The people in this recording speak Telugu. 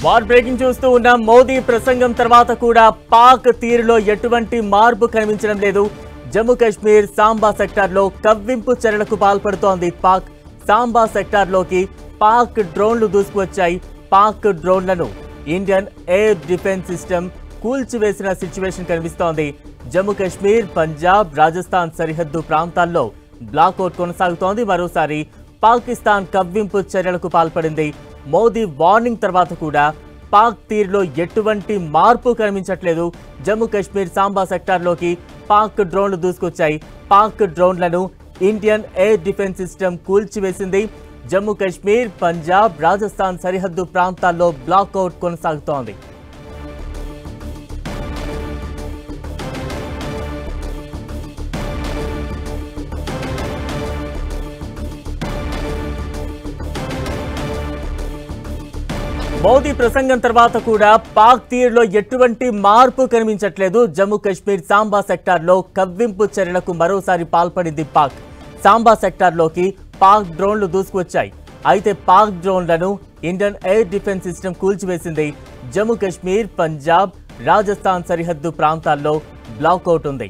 వార్ బ్రేకింగ్ చూస్తూ ఉన్న మోదీ ప్రసంగం తర్వాత కూడా పాక్ తీరులో ఎటువంటి మార్పు కనిపించడం లేదు. జమ్మూ కాశ్మీర్ సాంబా సెక్టార్లో కవ్వింపు చర్యలకు పాల్పడుతోంది పాక్. సాంబా సెక్టార్లోకి పాక్ డ్రోన్లు దూసుకువచ్చాయి. పాక్ డ్రోన్లను ఇండియన్ ఎయిర్ డిఫెన్స్ సిస్టమ్ కూల్చివేసిన సిచ్యువేషన్ కనిపిస్తోంది. జమ్మూ కాశ్మీర్, పంజాబ్, రాజస్థాన్ సరిహద్దు ప్రాంతాల్లో బ్లాక్అవుట్ కొనసాగుతోంది. మరోసారి పాకిస్తాన్ కవ్వింపు చర్యలకు పాల్పడింది. మోదీ వార్నింగ్ తర్వాత కూడా పాక్ తీరులో ఎటువంటి మార్పు కనిపించట్లేదు. జమ్మూ కాశ్మీర్ సాంబా సెక్టార్లోకి పాక్ డ్రోన్లు దూసుకొచ్చాయి. పాక్ డ్రోన్లను ఇండియన్ ఎయిర్ డిఫెన్స్ సిస్టమ్ కూల్చివేసింది. జమ్మూ కాశ్మీర్, పంజాబ్, రాజస్థాన్ సరిహద్దు ప్రాంతాల్లో బ్లాక్అవుట్ కొనసాగుతోంది. మోదీ ప్రసంగం తర్వాత కూడా పాక్ తీరులో ఎటువంటి మార్పు కనిపించట్లేదు. జమ్మూ కాశ్మీర్ సాంబా సెక్టార్లో కవ్వింపు చర్యలకు మరోసారి పాల్పడింది పాక్. సాంబా సెక్టార్లోకి పాక్ డ్రోన్లు దూసుకువచ్చాయి. అయితే పాక్ డ్రోన్లను ఇండియన్ ఎయిర్ డిఫెన్స్ సిస్టమ్ కూల్చివేసింది. జమ్మూ కాశ్మీర్, పంజాబ్, రాజస్థాన్ సరిహద్దు ప్రాంతాల్లో బ్లాక్అవుట్ ఉంది.